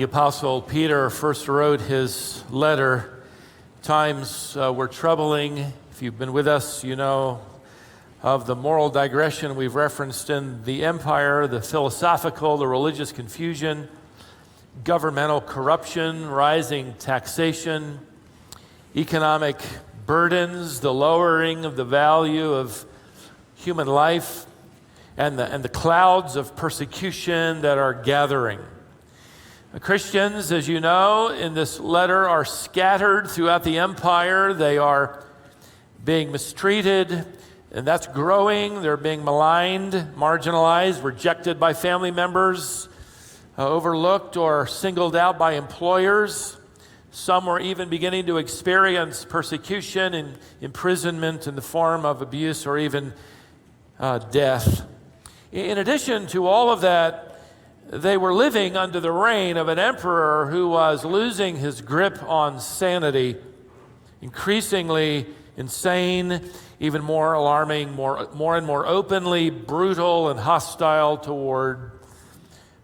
Apostle Peter first wrote his letter, times were troubling. If you've been with us, you know of the moral digression we've referenced in the empire, the philosophical, the religious confusion, governmental corruption, rising taxation, economic burdens, the lowering of the value of human life, and the clouds of persecution that are gathering. Christians, as you know, in this letter are scattered throughout the empire. They are being mistreated, and that's growing. They're being maligned, marginalized, rejected by family members, overlooked or singled out by employers. Some were even beginning to experience persecution and imprisonment in the form of abuse or even death. In addition to all of that, they were living under the reign of an emperor who was losing his grip on sanity, increasingly insane, even more alarming, more and more openly brutal and hostile toward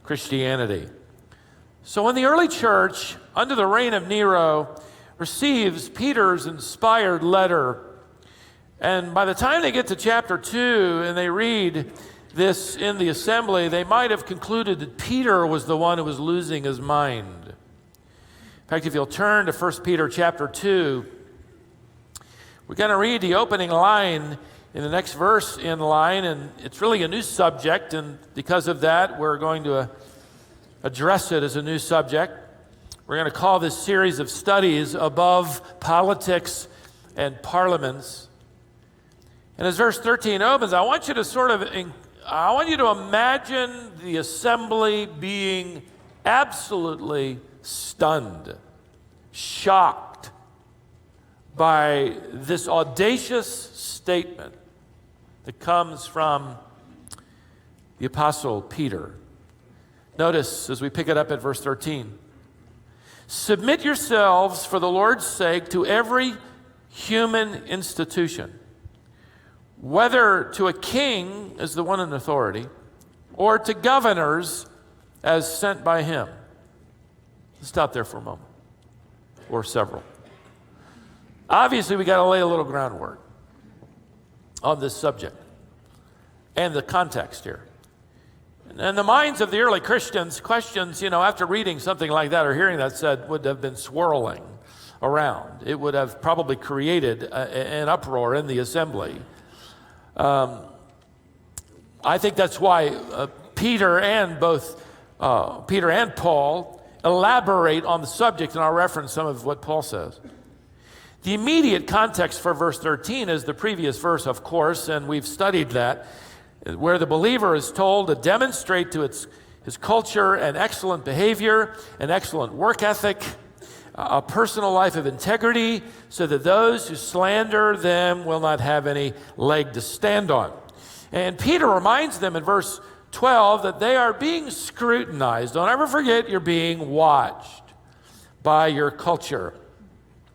Christianity. So when the early church, under the reign of Nero, receives Peter's inspired letter, and by the time they get to chapter 2 and they read this in the assembly, they might have concluded that Peter was the one who was losing his mind. In fact, if you'll turn to 1 Peter chapter 2, we're going to read the opening line in the next verse in line, and it's really a new subject, and because of that, we're going to address it as a new subject. We're going to call this series of studies Above Politics and Parliaments. And as verse 13 opens, I want you to imagine the assembly being absolutely stunned, shocked by this audacious statement that comes from the Apostle Peter. Notice as we pick it up at verse 13, submit yourselves for the Lord's sake to every human institution, whether to a king as the one in authority, or to governors as sent by him. Let's stop there for a moment, or several. Obviously, we got to lay a little groundwork on this subject and the context here. And the minds of the early Christians, questions, after reading something like that or hearing that said, would have been swirling around. It would have probably created an uproar in the assembly. I think that's why Peter and Paul elaborate on the subject, and I'll reference some of what Paul says. The immediate context for verse 13 is the previous verse, of course, and we've studied that, where the believer is told to demonstrate to his culture an excellent behavior, an excellent work ethic, a personal life of integrity, so that those who slander them will not have any leg to stand on. And Peter reminds them in verse 12 that they are being scrutinized. Don't ever forget you're being watched by your culture.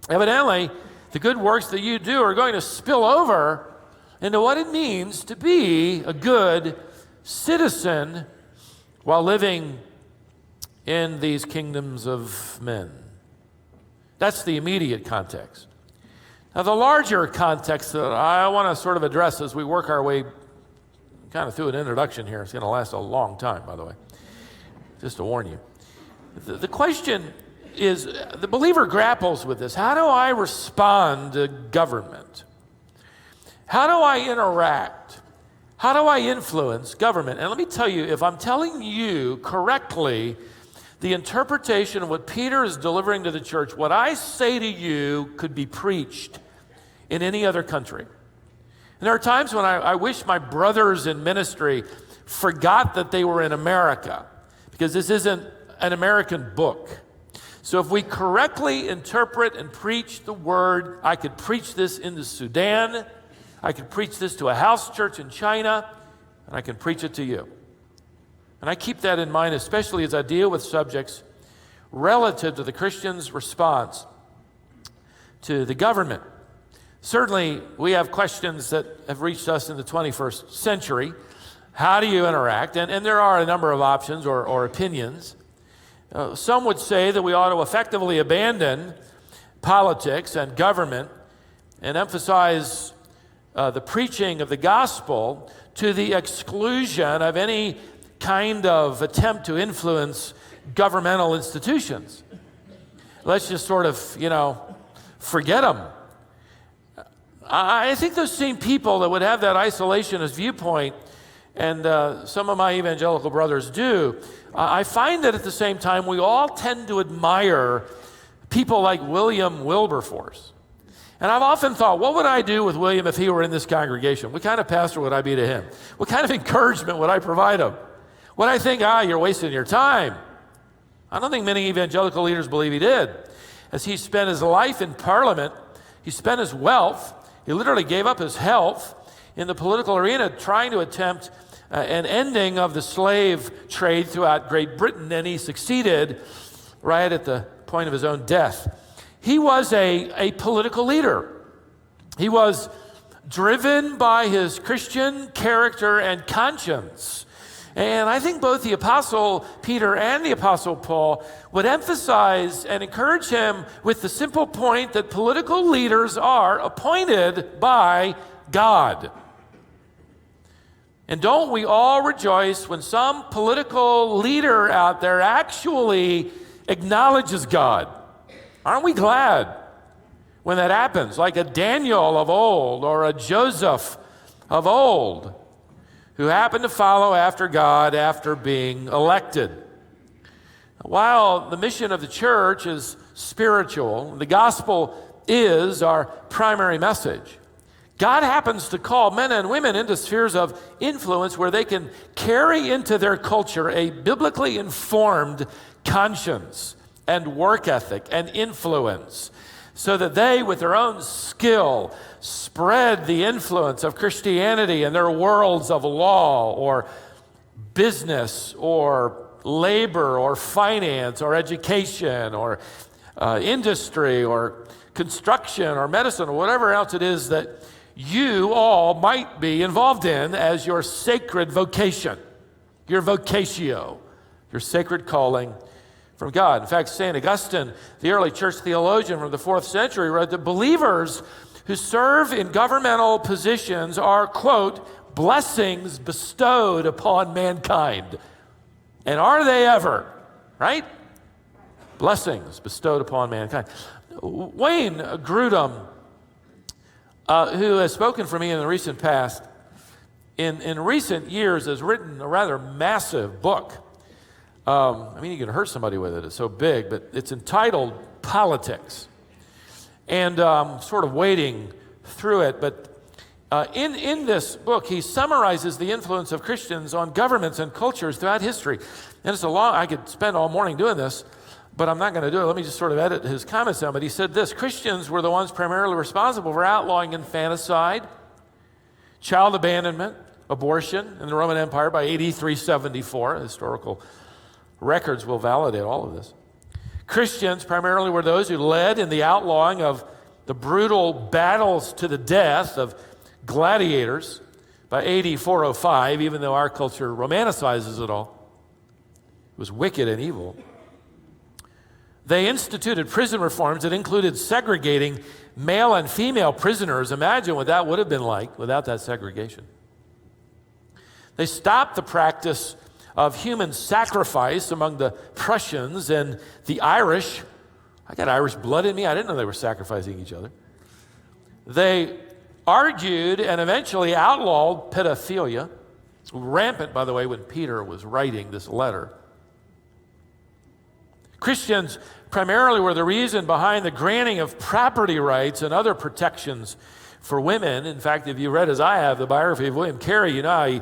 Evidently, the good works that you do are going to spill over into what it means to be a good citizen while living in these kingdoms of men. That's the immediate context. Now, the larger context that I want to sort of address as we work our way kind of through an introduction here, it's going to last a long time, by the way, just to warn you. The question is, the believer grapples with this. How do I respond to government? How do I interact? How do I influence government? And let me tell you, if I'm telling you correctly the interpretation of what Peter is delivering to the church, what I say to you could be preached in any other country. And there are times when I wish my brothers in ministry forgot that they were in America, because this isn't an American book. So if we correctly interpret and preach the word, I could preach this in the Sudan, I could preach this to a house church in China, and I can preach it to you. And I keep that in mind, especially as I deal with subjects relative to the Christian's response to the government. Certainly, we have questions that have reached us in the 21st century. How do you interact? And there are a number of options or opinions. Some would say that we ought to effectively abandon politics and government and emphasize the preaching of the gospel to the exclusion of any kind of attempt to influence governmental institutions. Let's just sort of, forget them. I think those same people that would have that isolationist viewpoint, and some of my evangelical brothers do, I find that at the same time we all tend to admire people like William Wilberforce. And I've often thought, what would I do with William if he were in this congregation? What kind of pastor would I be to him? What kind of encouragement would I provide him? Would I think, you're wasting your time? I don't think many evangelical leaders believe he did. As he spent his life in Parliament, he spent his wealth, he literally gave up his health in the political arena trying to attempt an ending of the slave trade throughout Great Britain, and he succeeded right at the point of his own death. He was a political leader. He was driven by his Christian character and conscience. And I think both the Apostle Peter and the Apostle Paul would emphasize and encourage him with the simple point that political leaders are appointed by God. And don't we all rejoice when some political leader out there actually acknowledges God? Aren't we glad when that happens? Like a Daniel of old or a Joseph of old, who happened to follow after God after being elected. While the mission of the church is spiritual, the gospel is our primary message. God happens to call men and women into spheres of influence where they can carry into their culture a biblically informed conscience and work ethic and influence, so that they, with their own skill, spread the influence of Christianity in their worlds of law or business or labor or finance or education or industry or construction or medicine or whatever else it is that you all might be involved in as your sacred vocation, your vocatio, your sacred calling from God. In fact, St. Augustine, the early church theologian from the 4th century, wrote that believers who serve in governmental positions are, quote, blessings bestowed upon mankind. And are they ever, right? Blessings bestowed upon mankind. Wayne Grudem, who has spoken for me in the recent past, in recent years has written a rather massive book. You can hurt somebody with it. It's so big, but it's entitled Politics. And sort of wading through it. But in this book, he summarizes the influence of Christians on governments and cultures throughout history. And it's I could spend all morning doing this, but I'm not going to do it. Let me just sort of edit his comments down. But he said this: Christians were the ones primarily responsible for outlawing infanticide, child abandonment, abortion in the Roman Empire by AD 374, historical records will validate all of this. Christians primarily were those who led in the outlawing of the brutal battles to the death of gladiators by AD 405, even though our culture romanticizes it all. It was wicked and evil. They instituted prison reforms that included segregating male and female prisoners. Imagine what that would have been like without that segregation. They stopped the practice of human sacrifice among the Prussians and the Irish. I got Irish blood in me. I didn't know they were sacrificing each other. They argued and eventually outlawed pedophilia, rampant, by the way, when Peter was writing this letter. Christians primarily were the reason behind the granting of property rights and other protections for women. In fact, if you read, as I have, the biography of William Carey, you know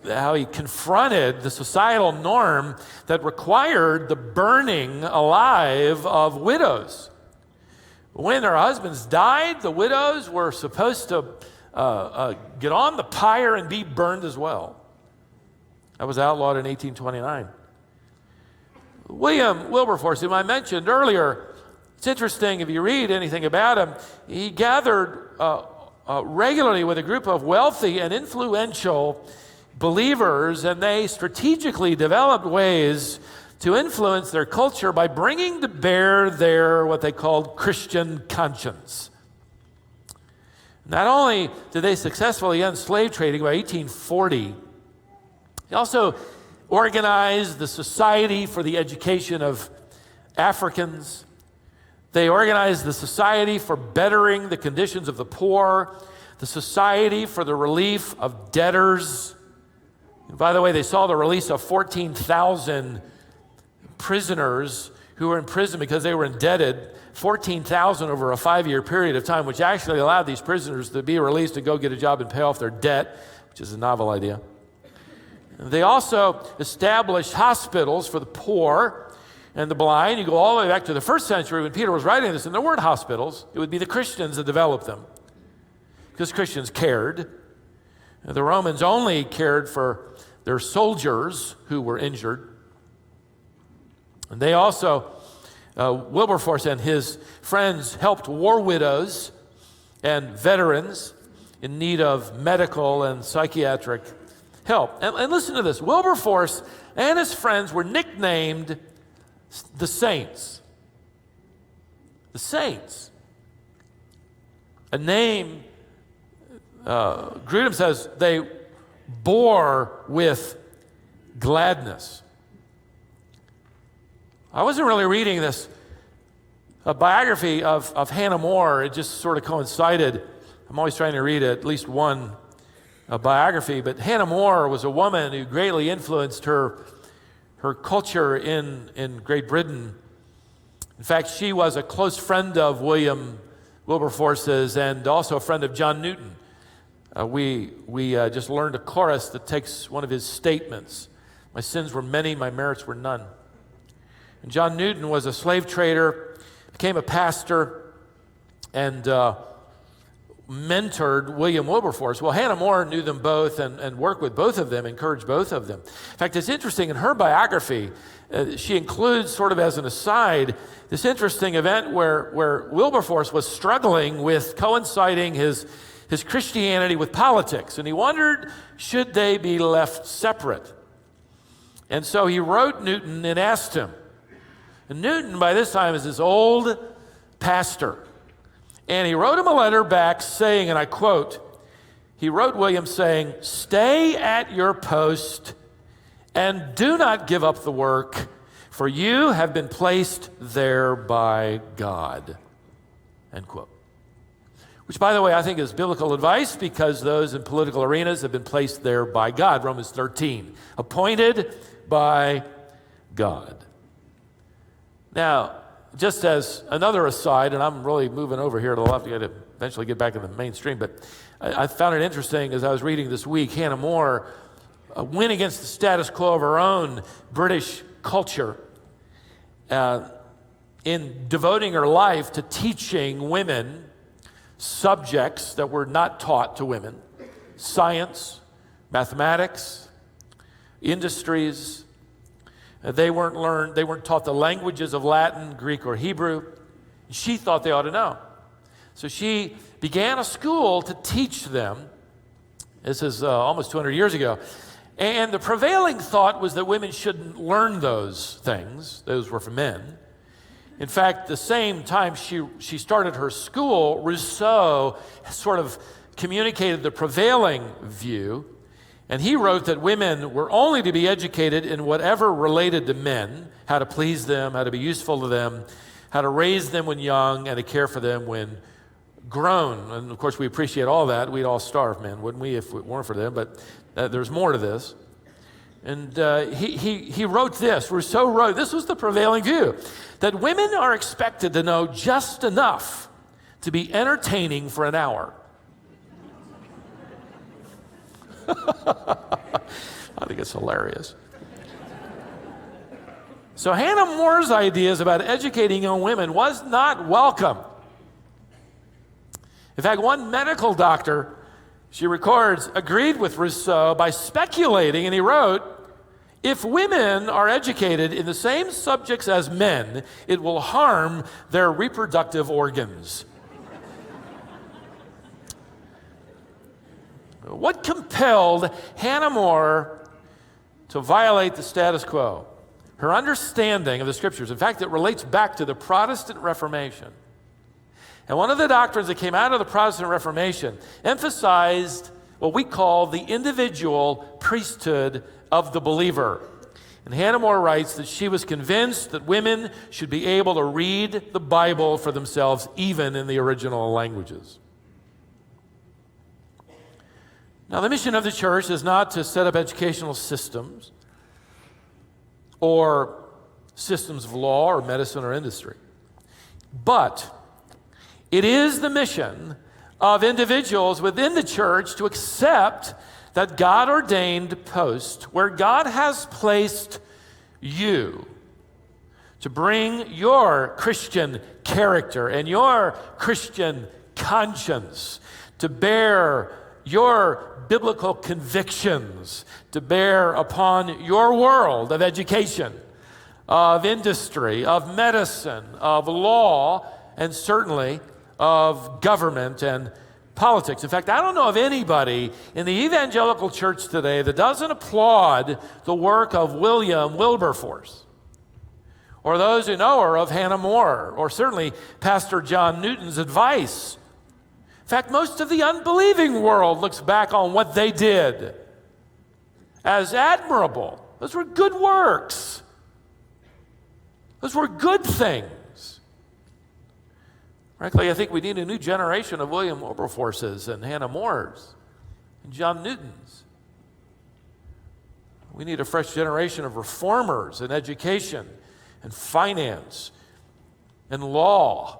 how he confronted the societal norm that required the burning alive of widows. When their husbands died, the widows were supposed to get on the pyre and be burned as well. That was outlawed in 1829. William Wilberforce, whom I mentioned earlier, it's interesting if you read anything about him, he gathered regularly with a group of wealthy and influential believers, and they strategically developed ways to influence their culture by bringing to bear their, what they called, Christian conscience. Not only did they successfully end slave trading by 1840, they also organized the Society for the Education of Africans. They organized the Society for Bettering the Conditions of the Poor, the Society for the Relief of Debtors. And by the way, they saw the release of 14,000 prisoners who were in prison because they were indebted, 14,000 over a 5-year period of time, which actually allowed these prisoners to be released to go get a job and pay off their debt, which is a novel idea. They also established hospitals for the poor and the blind. You go all the way back to the first century when Peter was writing this, and there weren't hospitals. It would be the Christians that developed them because Christians cared. The Romans only cared for their soldiers who were injured. And they also, Wilberforce and his friends helped war widows and veterans in need of medical and psychiatric help. And listen to this. Wilberforce and his friends were nicknamed the Saints. The Saints. A name, Grudem says, they bore with gladness. I wasn't really reading this biography of Hannah More. It just sort of coincided. I'm always trying to read at least one biography, but Hannah More was a woman who greatly influenced her culture in Great Britain. In fact, she was a close friend of William Wilberforce's and also a friend of John Newton. We just learned a chorus that takes one of his statements. My sins were many, my merits were none. And John Newton was a slave trader, became a pastor, and mentored William Wilberforce. Well, Hannah More knew them both and worked with both of them, encouraged both of them. In fact, it's interesting, in her biography, she includes, sort of as an aside, this interesting event where Wilberforce was struggling with coinciding his Christianity with politics, and he wondered, should they be left separate? And so he wrote Newton and asked him. And Newton, by this time, is this old pastor. And he wrote him a letter back saying, and I quote, he wrote William saying, "Stay at your post and do not give up the work, for you have been placed there by God." End quote. Which, by the way, I think is biblical advice because those in political arenas have been placed there by God. Romans 13, appointed by God. Now, just as another aside, and I'm really moving over here to the left, I got to eventually get back in the mainstream, but I found it interesting as I was reading this week, Hannah More went against the status quo of her own British culture in devoting her life to teaching women subjects that were not taught to women: science, mathematics, industries. They weren't taught the languages of Latin, Greek, or Hebrew. She thought they ought to know. So she began a school to teach them. This is almost 200 years ago. And the prevailing thought was that women shouldn't learn those things. Those were for men. In fact, the same time she started her school, Rousseau sort of communicated the prevailing view. And he wrote that women were only to be educated in whatever related to men, how to please them, how to be useful to them, how to raise them when young, and to care for them when grown. And of course, we appreciate all that. We'd all starve men, wouldn't we, if it weren't for them? But there's more to this. And he wrote this. Rousseau wrote, this was the prevailing view, that women are expected to know just enough to be entertaining for an hour. I think it's hilarious. So Hannah More's ideas about educating young women was not welcome. In fact, one medical doctor, she records, agreed with Rousseau by speculating, and he wrote, "If women are educated in the same subjects as men, it will harm their reproductive organs." What compelled Hannah More to violate the status quo? her understanding of the Scriptures. In fact, it relates back to the Protestant Reformation. And one of the doctrines that came out of the Protestant Reformation emphasized what we call the individual priesthood of the believer. And Hannah More writes that she was convinced that women should be able to read the Bible for themselves, even in the original languages. Now, the mission of the church is not to set up educational systems or systems of law or medicine or industry. But it is the mission of individuals within the church to accept that God-ordained post where God has placed you to bring your Christian character and your Christian conscience to bear, your biblical convictions to bear upon your world of education, of industry, of medicine, of law, and certainly of government and politics. In fact, I don't know of anybody in the evangelical church today that doesn't applaud the work of William Wilberforce, or those who know her of Hannah More, or certainly Pastor John Newton's advice. In fact, most of the unbelieving world looks back on what they did as admirable. Those were good works. Those were good things. Frankly, I think we need a new generation of William Wilberforces and Hannah Moores and John Newtons. We need a fresh generation of reformers in education and finance and law.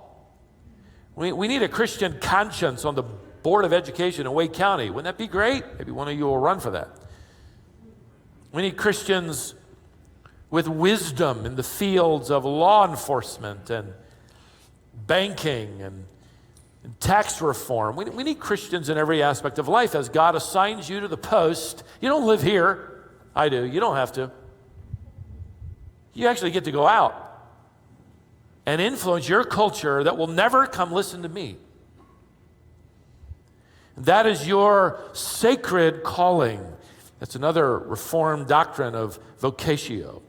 We need a Christian conscience on the Board of Education in Wake County. Wouldn't that be great? Maybe one of you will run for that. We need Christians with wisdom in the fields of law enforcement and banking and tax reform. We need Christians in every aspect of life as God assigns you to the post. You don't live here. I do. You don't have to. You actually get to go out and influence your culture that will never come listen to me. That is your sacred calling. That's another Reformed doctrine of vocatio.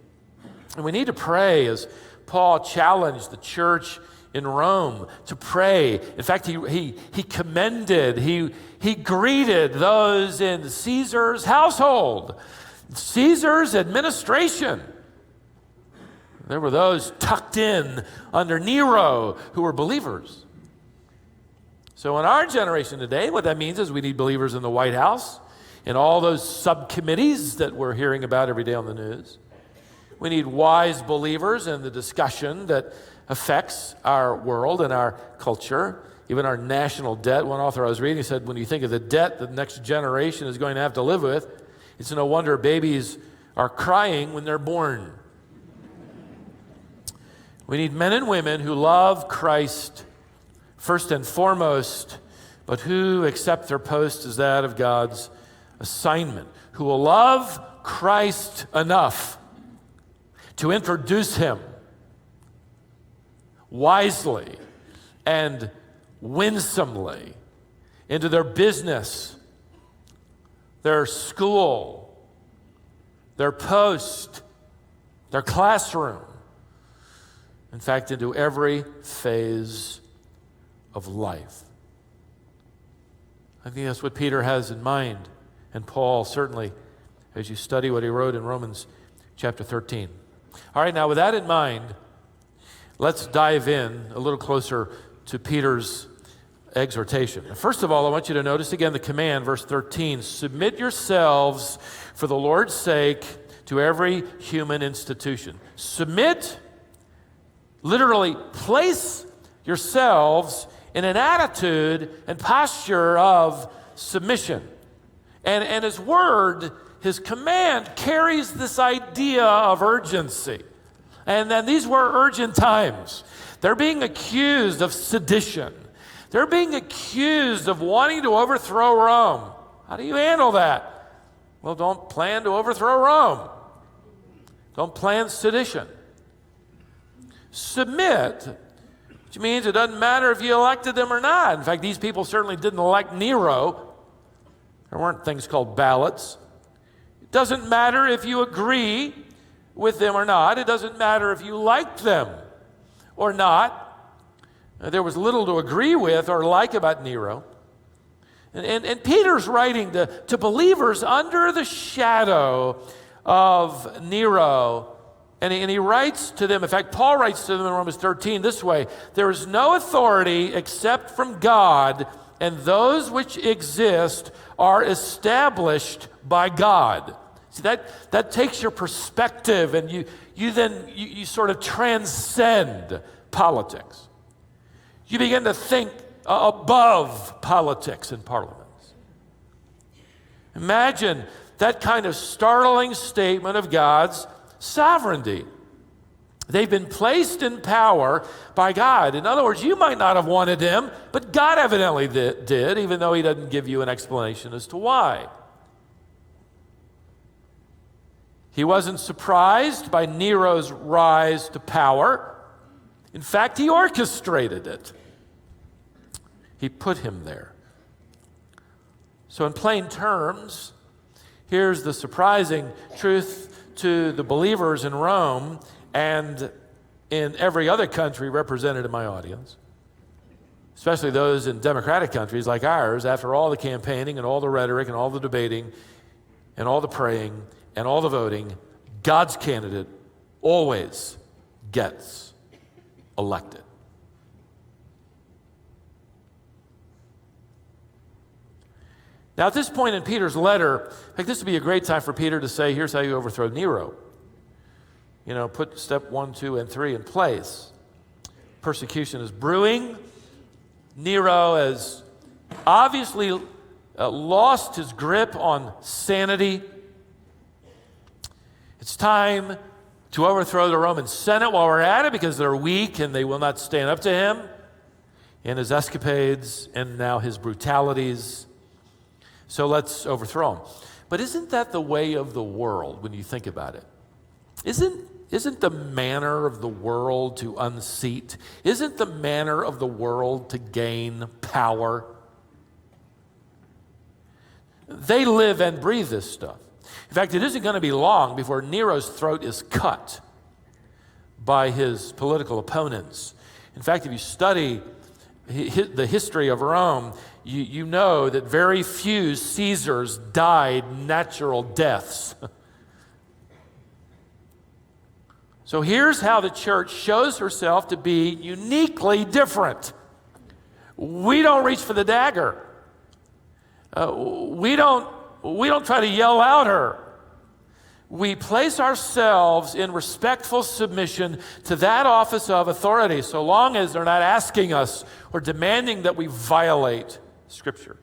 And we need to pray as Paul challenged the church in Rome to pray. In fact, he commended, he greeted those in Caesar's household, Caesar's administration. There were those tucked in under Nero who were believers. So in our generation today, what that means is we need believers in the White House, in all those subcommittees that we're hearing about every day on the news. We need wise believers in the discussion that affects our world and our culture, even our national debt. One author I was reading said, when you think of the debt the next generation is going to have to live with, it's no wonder babies are crying when they're born. We need men and women who love Christ first and foremost, but who accept their post as that of God's assignment, who will love Christ enough to introduce him wisely and winsomely into their business, their school, their post, their classroom, in fact, into every phase of life. I think that's what Peter has in mind, and Paul certainly, as you study what he wrote in Romans chapter 13. All right, now with that in mind, let's dive in a little closer to Peter's exhortation. First of all, I want you to notice again the command, verse 13, submit yourselves for the Lord's sake to every human institution. Submit, literally place yourselves in an attitude and posture of submission. And his word, his command carries this idea of urgency. And then these were urgent times. They're being accused of sedition. They're being accused of wanting to overthrow Rome. How do you handle that? Well, don't plan to overthrow Rome. Don't plan sedition. Submit, which means it doesn't matter if you elected them or not. In fact, these people certainly didn't elect Nero. There weren't things called ballots. It doesn't matter if you agree with them or not. It doesn't matter if you liked them or not. There was little to agree with or like about Nero. And Peter's writing to believers under the shadow of Nero. And he writes to them, in fact, Paul writes to them in Romans 13 this way: there is no authority except from God, and those which exist are established by God. See, that takes your perspective, and you sort of transcend politics. You begin to think above politics and parliaments. Imagine that kind of startling statement of God's sovereignty. They've been placed in power by God. In other words, you might not have wanted them, but God evidently did, even though he doesn't give you an explanation as to why. He wasn't surprised by Nero's rise to power. In fact, he orchestrated it. He put him there. So in plain terms, here's the surprising truth to the believers in Rome and in every other country represented in my audience, especially those in democratic countries like ours. After all the campaigning and all the rhetoric and all the debating and all the praying and all the voting, God's candidate always gets elected. Now, at this point in Peter's letter, in fact, this would be a great time for Peter to say, here's how you overthrow Nero. You know, put step 1, 2, and 3 in place. Persecution is brewing. Nero has obviously lost his grip on sanity. It's time to overthrow the Roman Senate while we're at it, because they're weak and they will not stand up to him and his escapades and now his brutalities. So let's overthrow him. But isn't that the way of the world when you think about it? Isn't the manner of the world to unseat? Isn't the manner of the world to gain power? They live and breathe this stuff. In fact, it isn't going to be long before Nero's throat is cut by his political opponents. In fact, if you study the history of Rome, you know that very few Caesars died natural deaths. So here's how the church shows herself to be uniquely different. We don't reach for the dagger. We don't try to yell at her. We place ourselves in respectful submission to that office of authority, so long as they're not asking us or demanding that we violate Scripture.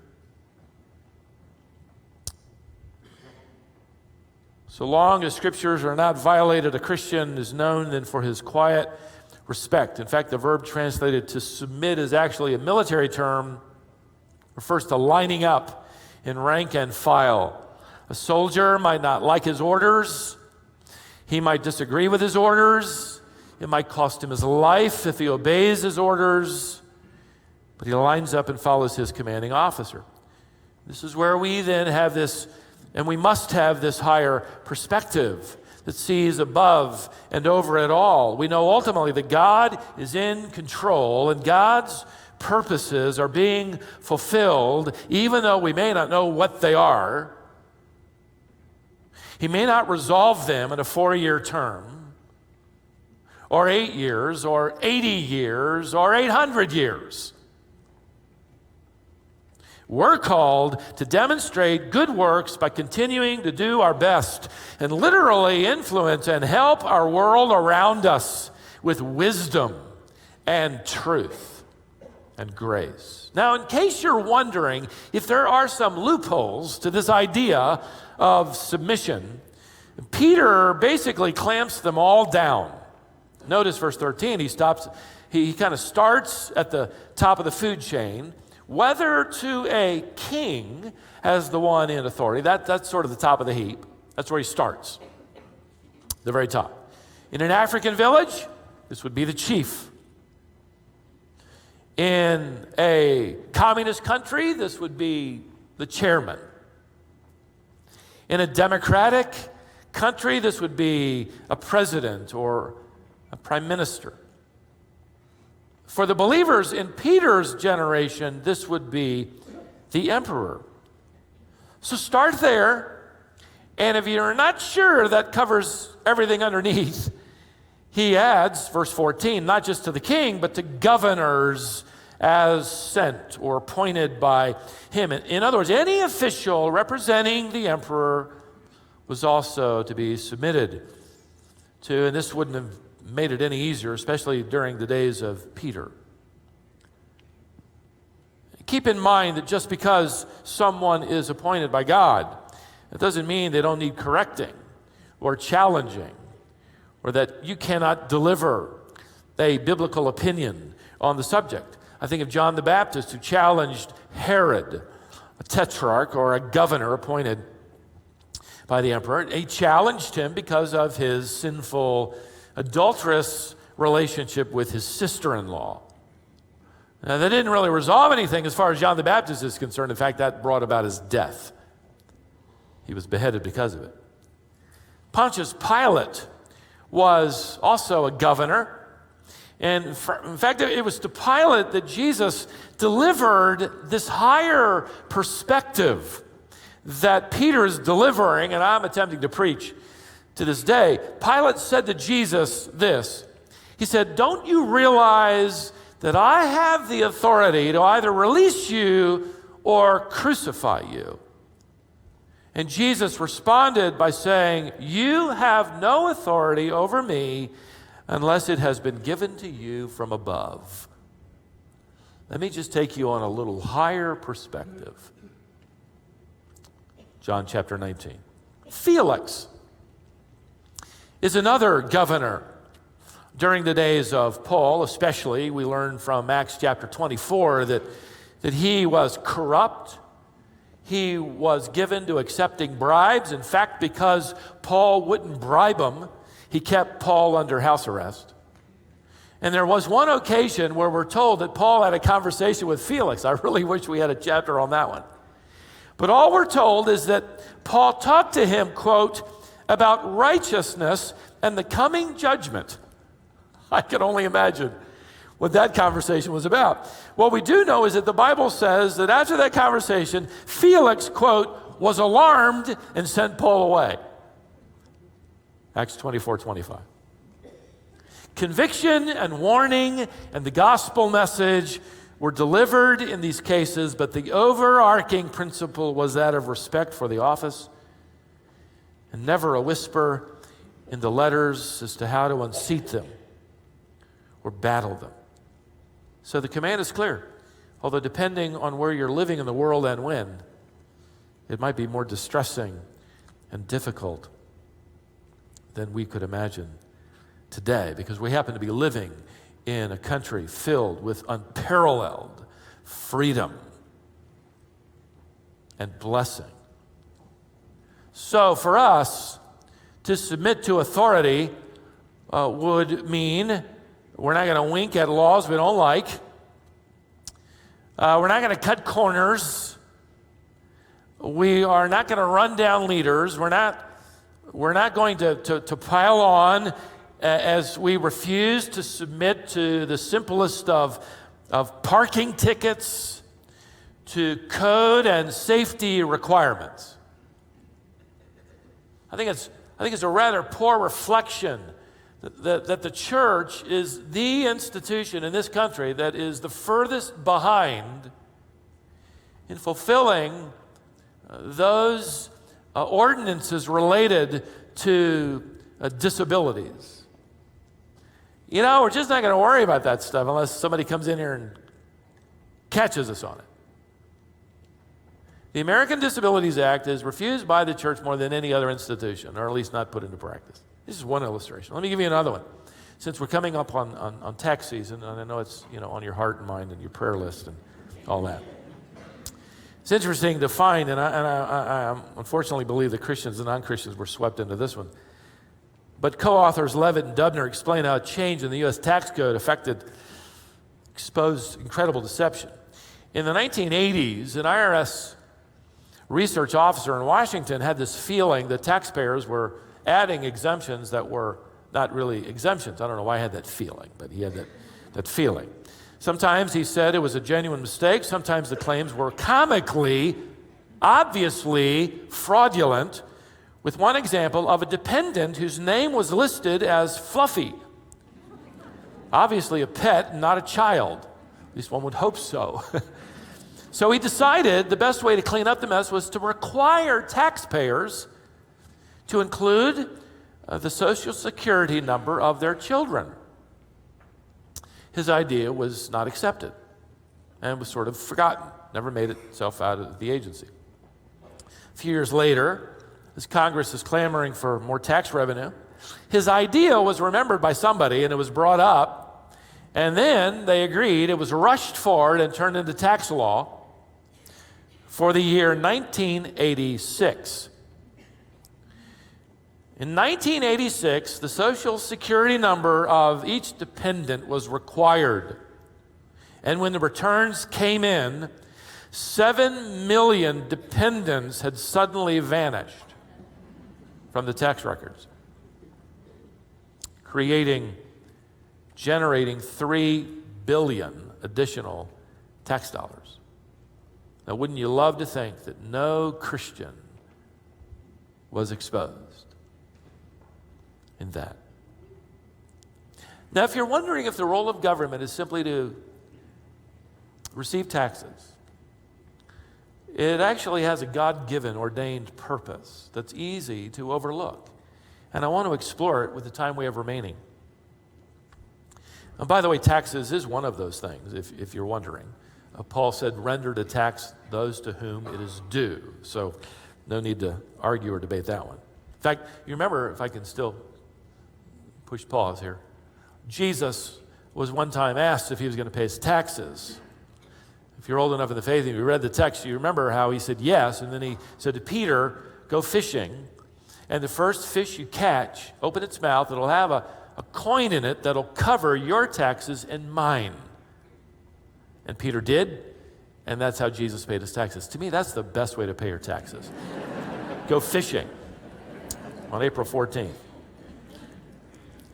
So long as Scriptures are not violated, a Christian is known then for his quiet respect. In fact, the verb translated to submit is actually a military term, refers to lining up in rank and file. A soldier might not like his orders. He might disagree with his orders. It might cost him his life if he obeys his orders. But he lines up and follows his commanding officer. This is where we then have this, and we must have this higher perspective that sees above and over it all. We know ultimately that God is in control and God's purposes are being fulfilled, even though we may not know what they are. He may not resolve them in a 4-year term, or 8 years, or 80 years, or 800 years. We're called to demonstrate good works by continuing to do our best and literally influence and help our world around us with wisdom and truth and grace. Now, in case you're wondering if there are some loopholes to this idea of submission, Peter basically clamps them all down. Notice verse 13, he kind of starts at the top of the food chain. Whether to a king as the one in authority, that's sort of the top of the heap. That's where he starts, the very top. In an African village, this would be the chief. In a communist country, this would be the chairman. In a democratic country, this would be a president or a prime minister. For the believers in Peter's generation, this would be the emperor. So start there, and if you're not sure that covers everything underneath, he adds, verse 14, not just to the king, but to governors as sent or appointed by him. In other words, any official representing the emperor was also to be submitted to, and this wouldn't have made it any easier, especially during the days of Peter. Keep in mind that just because someone is appointed by God, it doesn't mean they don't need correcting or challenging, or that you cannot deliver a biblical opinion on the subject. I think of John the Baptist, who challenged Herod, a tetrarch or a governor appointed by the emperor. He challenged him because of his sinful, adulterous relationship with his sister-in-law. Now, that didn't really resolve anything as far as John the Baptist is concerned. In fact, that brought about his death. He was beheaded because of it. Pontius Pilate was also a governor. And in fact, it was to Pilate that Jesus delivered this higher perspective that Peter is delivering, and I'm attempting to preach to this day. Pilate said to Jesus this. He said, "Don't you realize that I have the authority to either release you or crucify you?" And Jesus responded by saying, "You have no authority over me unless it has been given to you from above." Let me just take you on a little higher perspective. John chapter 19. Felix is another governor during the days of Paul, especially. We learn from Acts chapter 24 that he was corrupt. He was given to accepting bribes. In fact, because Paul wouldn't bribe him, he kept Paul under house arrest. And there was one occasion where we're told that Paul had a conversation with Felix. I really wish we had a chapter on that one. But all we're told is that Paul talked to him, quote, about righteousness and the coming judgment. I can only imagine what that conversation was about. What we do know is that the Bible says that after that conversation, Felix, quote, was alarmed and sent Paul away. Acts 24:25. Conviction and warning and the gospel message were delivered in these cases, but the overarching principle was that of respect for the office, and never a whisper in the letters as to how to unseat them or battle them. So the command is clear, although depending on where you're living in the world and when, it might be more distressing and difficult than we could imagine today, because we happen to be living in a country filled with unparalleled freedom and blessing. So for us to submit to authority would mean we're not going to wink at laws we don't like. We're not going to cut corners. We are not going to run down leaders. We're not going to pile on as we refuse to submit to the simplest of parking tickets, to code and safety requirements. I think it's a rather poor reflection that the church is the institution in this country that is the furthest behind in fulfilling those ordinances related to disabilities. You know, we're just not going to worry about that stuff unless somebody comes in here and catches us on it. The American Disabilities Act is refused by the church more than any other institution, or at least not put into practice. This is one illustration. Let me give you another one. Since we're coming up on tax season, and I know it's on your heart and mind and your prayer list and all that. It's interesting to find, and I unfortunately believe that Christians and non-Christians were swept into this one. But co-authors Levitt and Dubner explain how a change in the U.S. tax code exposed incredible deception. In the 1980s, an IRS research officer in Washington had this feeling that taxpayers were adding exemptions that were not really exemptions. I don't know why I had that feeling, but he had that feeling. Sometimes he said it was a genuine mistake. Sometimes the claims were comically, obviously fraudulent, with one example of a dependent whose name was listed as Fluffy. Obviously a pet, not a child. At least one would hope so. So he decided the best way to clean up the mess was to require taxpayers to include the Social Security number of their children. His idea was not accepted and was sort of forgotten, never made itself out of the agency. A few years later, as Congress is clamoring for more tax revenue, his idea was remembered by somebody and it was brought up, and then they agreed. It was rushed forward and turned into tax law for the year 1986. In 1986, the Social Security number of each dependent was required. And when the returns came in, 7 million dependents had suddenly vanished from the tax records, generating 3 billion additional tax dollars. Now, wouldn't you love to think that no Christian was exposed in that? Now, if you're wondering if the role of government is simply to receive taxes, it actually has a God-given, ordained purpose that's easy to overlook. And I want to explore it with the time we have remaining. And by the way, taxes is one of those things, if you're wondering. Paul said, render to tax those to whom it is due. So no need to argue or debate that one. In fact, you remember, if I can still push pause here, Jesus was one time asked if he was going to pay his taxes. If you're old enough in the faith and you read the text, you remember how he said yes, and then he said to Peter, go fishing, and the first fish you catch, open its mouth, it'll have a coin in it that'll cover your taxes and mine. And Peter did, and that's how Jesus paid his taxes. To me, that's the best way to pay your taxes. Go fishing on April 14th.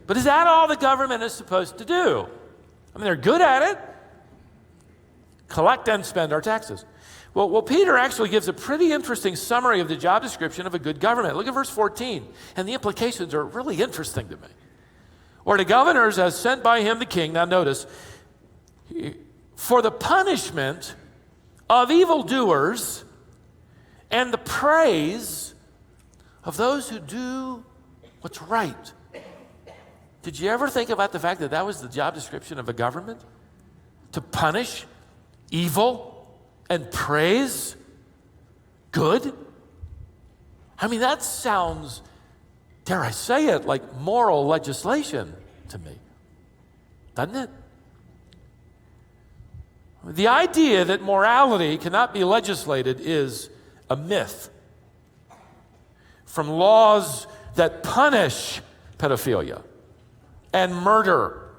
But is that all the government is supposed to do? I mean, they're good at it. Collect and spend our taxes. Well, Peter actually gives a pretty interesting summary of the job description of a good government. Look at verse 14, and the implications are really interesting to me. Or the governors as sent by him the king, now notice, for the punishment of evildoers and the praise of those who do what's right. Did you ever think about the fact that that was the job description of a government? To punish evil and praise good? I mean, that sounds, dare I say it, like moral legislation to me, doesn't it? The idea that morality cannot be legislated is a myth. From laws that punish pedophilia and murder,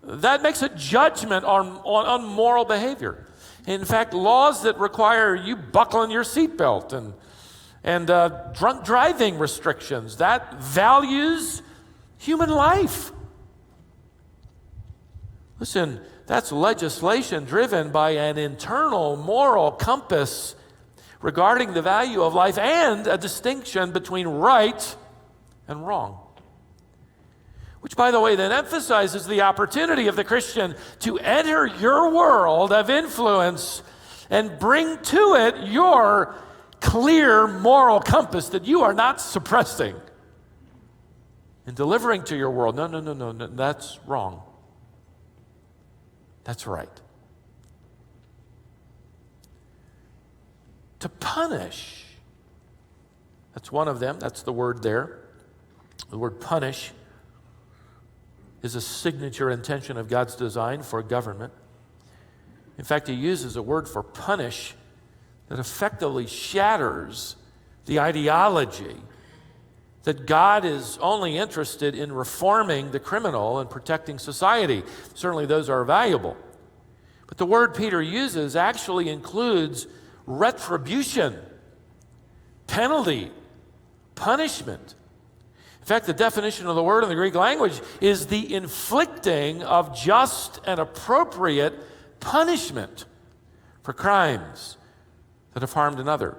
that makes a judgment on moral behavior. In fact, laws that require you buckling your seatbelt and drunk driving restrictions, that values human life. Listen, that's legislation driven by an internal moral compass regarding the value of life and a distinction between right and wrong. Which, by the way, then emphasizes the opportunity of the Christian to enter your world of influence and bring to it your clear moral compass that you are not suppressing and delivering to your world. No, that's wrong. That's right. To punish, that's one of them. That's the word there. The word punish is a signature intention of God's design for government. In fact, he uses a word for punish that effectively shatters the ideology that God is only interested in reforming the criminal and protecting society. Certainly those are valuable. But the word Peter uses actually includes retribution, penalty, punishment. In fact, the definition of the word in the Greek language is the inflicting of just and appropriate punishment for crimes that have harmed another.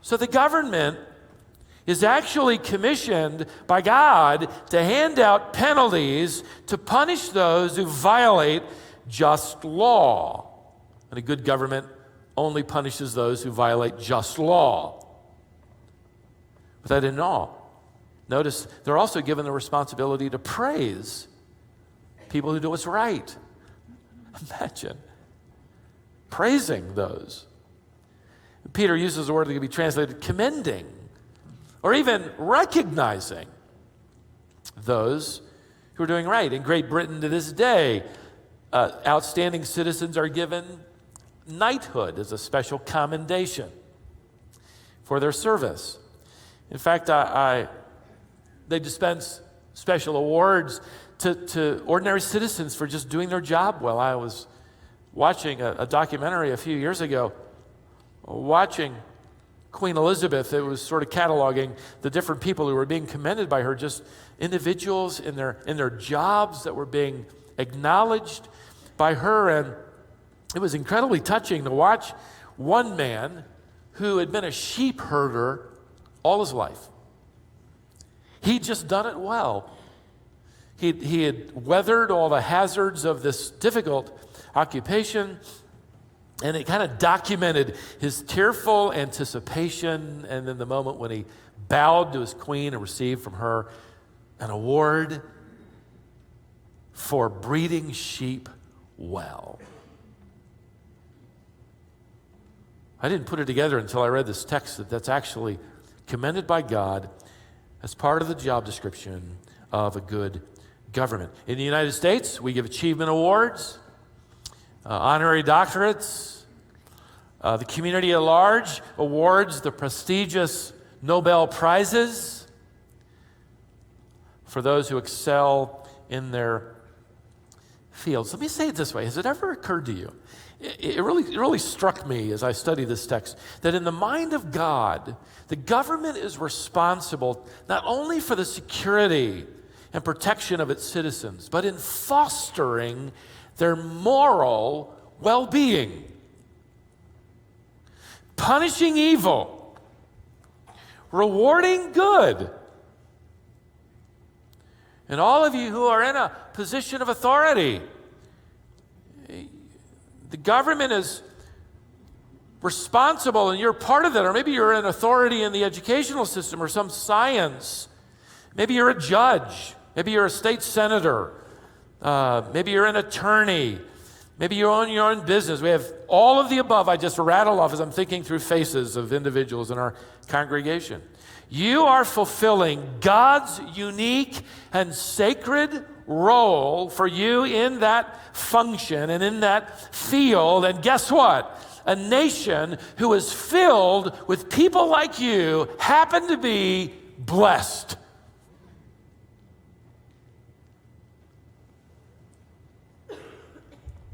So the government is actually commissioned by God to hand out penalties to punish those who violate just law. And a good government only punishes those who violate just law. But that isn't all. Notice they're also given the responsibility to praise people who do what's right. Imagine praising those. Peter uses a word that can be translated commending, or even recognizing those who are doing right. In Great Britain to this day, outstanding citizens are given knighthood as a special commendation for their service. In fact, they dispense special awards to ordinary citizens for just doing their job well. I was watching a documentary a few years ago, watching Queen Elizabeth. It was sort of cataloging the different people who were being commended by her, just individuals in their jobs that were being acknowledged by her. And it was incredibly touching to watch one man who had been a sheep herder all his life. He'd just done it well. He had weathered all the hazards of this difficult occupation, and it kind of documented his tearful anticipation, and then the moment when he bowed to his queen and received from her an award for breeding sheep well. I didn't put it together until I read this text that's actually commended by God as part of the job description of a good government. In the United States, we give achievement awards, honorary doctorates. The community at large awards the prestigious Nobel Prizes for those who excel in their fields. Let me say it this way. Has it ever occurred to you? It really struck me as I studied this text that in the mind of God, the government is responsible not only for the security and protection of its citizens, but in fostering their moral well-being, punishing evil, rewarding good. And all of you who are in a position of authority, the government is responsible, and you're part of that, or maybe you're an authority in the educational system or some science. Maybe you're a judge. Maybe you're a state senator. Maybe you're an attorney. Maybe you own your own business. We have all of the above I just rattled off as I'm thinking through faces of individuals in our congregation. You are fulfilling God's unique and sacred role for you in that function and in that field. And guess what? A nation who is filled with people like you happen to be blessed.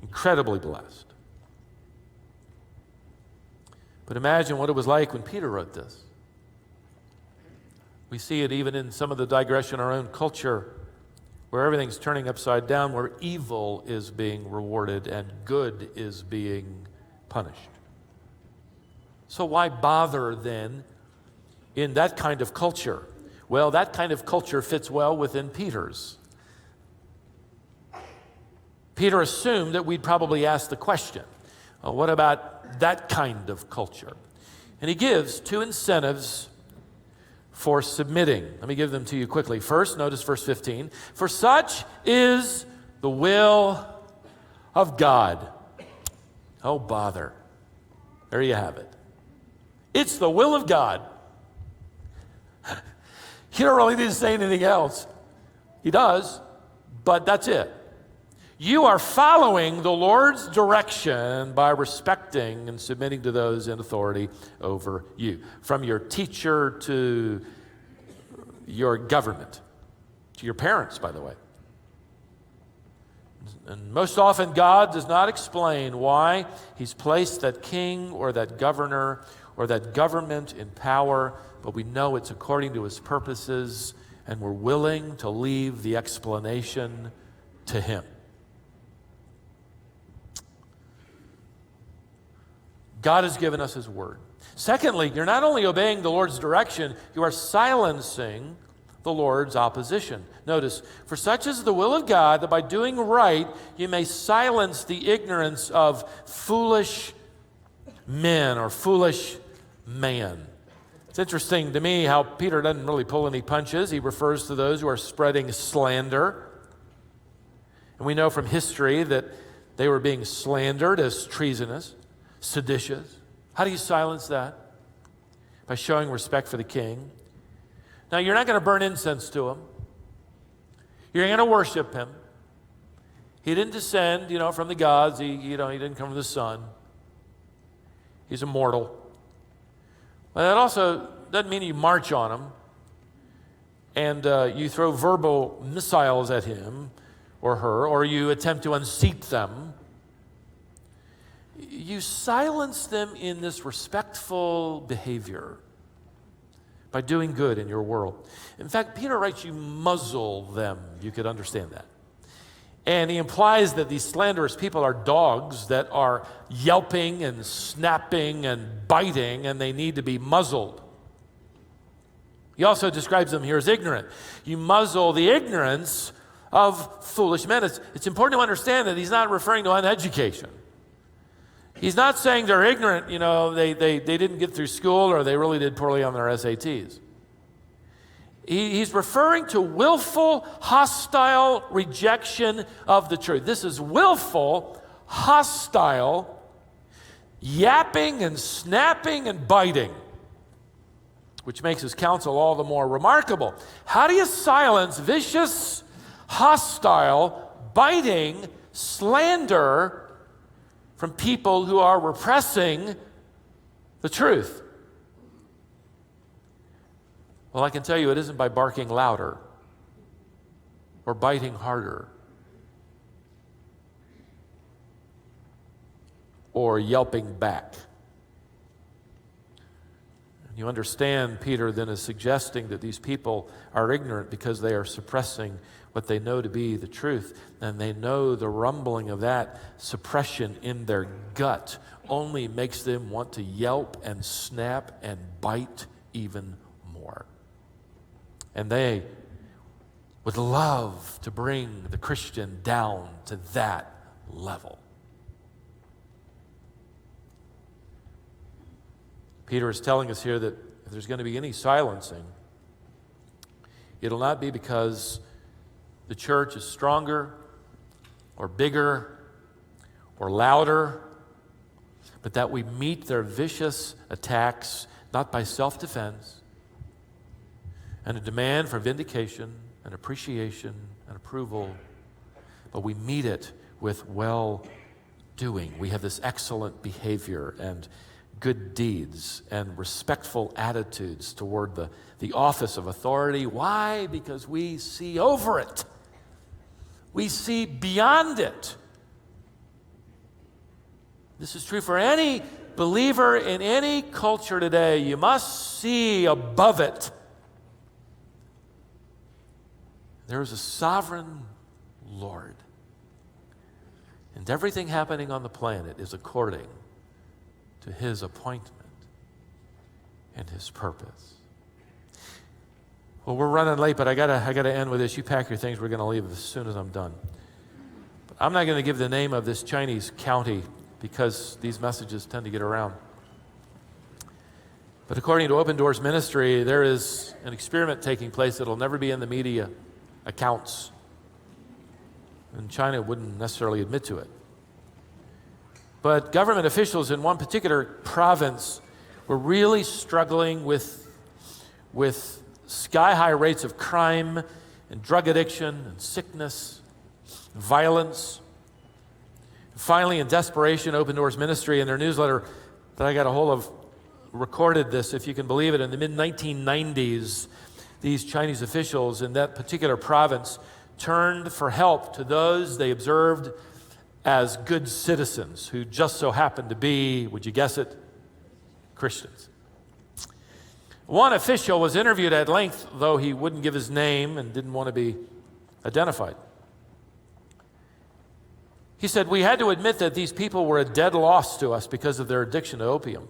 Incredibly blessed. But imagine what it was like when Peter wrote this. We see it even in some of the digression in our own culture, where everything's turning upside down, where evil is being rewarded and good is being punished. So why bother then in that kind of culture? Well, that kind of culture fits well within Peter's. Peter assumed that we'd probably ask the question, what about that kind of culture? And he gives two incentives for submitting. Let me give them to you quickly. First, notice verse 15. For such is the will of God. Oh, bother. There you have it. It's the will of God. You don't really need to say anything else. He does, but that's it. You are following the Lord's direction by respecting and submitting to those in authority over you. From your teacher to your government, to your parents, by the way. And most often, God does not explain why He's placed that king or that governor or that government in power, but we know it's according to his purposes, and we're willing to leave the explanation to him. God has given us his word. Secondly, you're not only obeying the Lord's direction, you are silencing the Lord's opposition. Notice, for such is the will of God, that by doing right, you may silence the ignorance of foolish men or foolish man. It's interesting to me how Peter doesn't really pull any punches. He refers to those who are spreading slander. And we know from history that they were being slandered as treasonous, seditious. How do you silence that? By showing respect for the king. Now, you're not going to burn incense to him. You're going to worship him. He didn't descend, from the gods. He didn't come from the sun. He's immortal. But that also doesn't mean you march on him and you throw verbal missiles at him or her, or you attempt to unseat them. You silence them in this respectful behavior by doing good in your world. In fact, Peter writes you muzzle them. You could understand that. And he implies that these slanderous people are dogs that are yelping and snapping and biting, and they need to be muzzled. He also describes them here as ignorant. You muzzle the ignorance of foolish men. It's important to understand that he's not referring to uneducation. He's not saying they're ignorant, they didn't get through school or they really did poorly on their SATs. He's referring to willful, hostile rejection of the truth. This is willful, hostile, yapping and snapping and biting, which makes his counsel all the more remarkable. How do you silence vicious, hostile, biting slander from people who are repressing the truth? Well, I can tell you it isn't by barking louder or biting harder or yelping back. And you understand, Peter then is suggesting that these people are ignorant because they are suppressing what they know to be the truth, and they know the rumbling of that suppression in their gut only makes them want to yelp and snap and bite even more. And they would love to bring the Christian down to that level. Peter is telling us here that if there's going to be any silencing, it'll not be because the church is stronger or bigger or louder, but that we meet their vicious attacks not by self-defense and a demand for vindication and appreciation and approval, but we meet it with well-doing. We have this excellent behavior and good deeds and respectful attitudes toward the office of authority. Why? Because we see over it. We see beyond it. This is true for any believer in any culture today. You must see above it. There is a sovereign Lord, and everything happening on the planet is according to his appointment and his purpose. Well, we're running late, but I gotta end with this. You pack your things. We're going to leave as soon as I'm done. But I'm not going to give the name of this Chinese county because these messages tend to get around. But according to Open Doors Ministry, there is an experiment taking place that will never be in the media accounts. And China wouldn't necessarily admit to it. But government officials in one particular province were really struggling with sky-high rates of crime and drug addiction and sickness, and violence. Finally, in desperation, Open Doors Ministry in their newsletter that I got a hold of recorded this, if you can believe it, in the mid-1990s, these Chinese officials in that particular province turned for help to those they observed as good citizens who just so happened to be, would you guess it, Christians. One official was interviewed at length, though he wouldn't give his name and didn't want to be identified. He said, "We had to admit that these people were a dead loss to us because of their addiction to opium.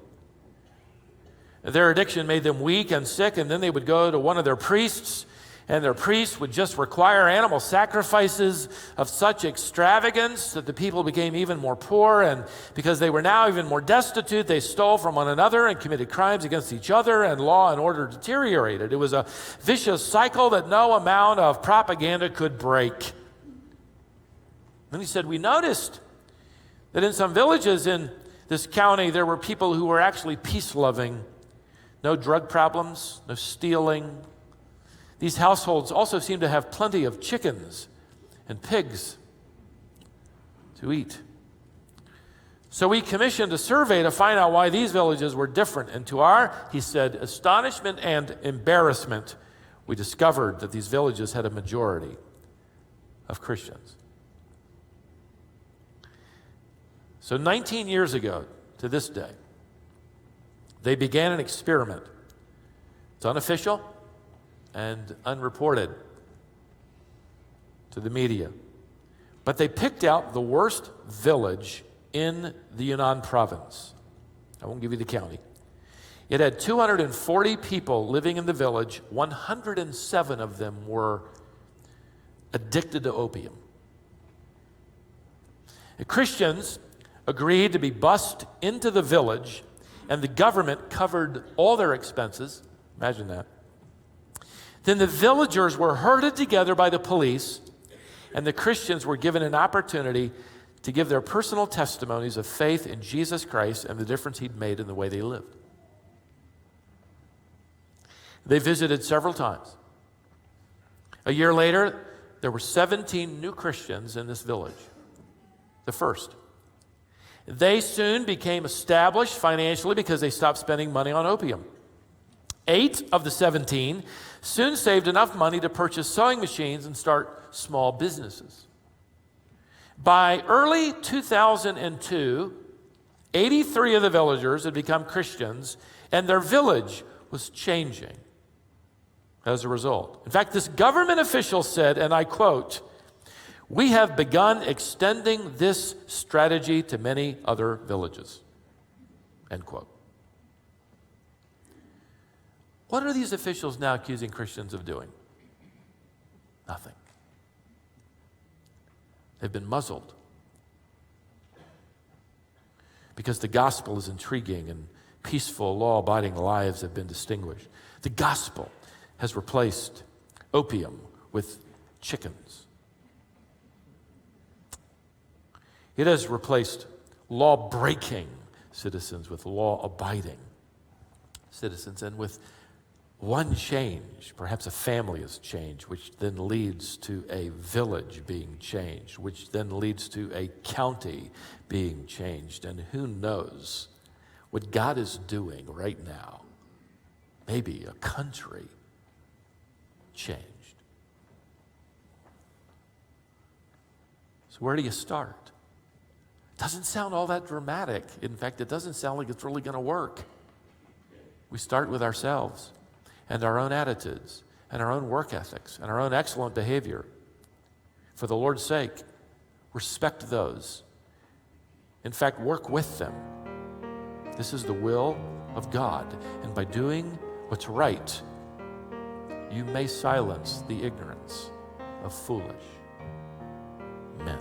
Their addiction made them weak and sick, and then they would go to one of their priests, and their priest would just require animal sacrifices of such extravagance that the people became even more poor, and because they were now even more destitute, they stole from one another and committed crimes against each other, and law and order deteriorated. It was a vicious cycle that no amount of propaganda could break." Then he said, "We noticed that in some villages in this county, there were people who were actually peace-loving. No drug problems, no stealing. These households also seem to have plenty of chickens and pigs to eat. So we commissioned a survey to find out why these villages were different. And to our," he said, "astonishment and embarrassment, we discovered that these villages had a majority of Christians." So 19 years ago to this day, they began an experiment. It's unofficial and unreported to the media. But they picked out the worst village in the Yunnan province. I won't give you the county. It had 240 people living in the village. 107 of them were addicted to opium. The Christians agreed to be bused into the village, and the government covered all their expenses. Imagine that. Then the villagers were herded together by the police, and the Christians were given an opportunity to give their personal testimonies of faith in Jesus Christ and the difference he'd made in the way they lived. They visited several times. A year later, there were 17 new Christians in this village, the first. They soon became established financially because they stopped spending money on opium. 8 of the 17 soon saved enough money to purchase sewing machines and start small businesses. By early 2002, 83 of the villagers had become Christians, and their village was changing as a result. In fact, this government official said, and I quote, "We have begun extending this strategy to many other villages." End quote. What are these officials now accusing Christians of doing? Nothing. They've been muzzled because the gospel is intriguing and peaceful, law-abiding lives have been distinguished. The gospel has replaced opium with chickens. It has replaced law-breaking citizens with law-abiding citizens, and with one change, perhaps a family is changed, which then leads to a village being changed, which then leads to a county being changed. And who knows what God is doing right now? Maybe a country changed. So where do you start? Doesn't sound all that dramatic. In fact, it doesn't sound like it's really going to work. We start with ourselves and our own attitudes and our own work ethics and our own excellent behavior. For the Lord's sake, respect those. In fact, work with them. This is the will of God. And by doing what's right, you may silence the ignorance of foolish men.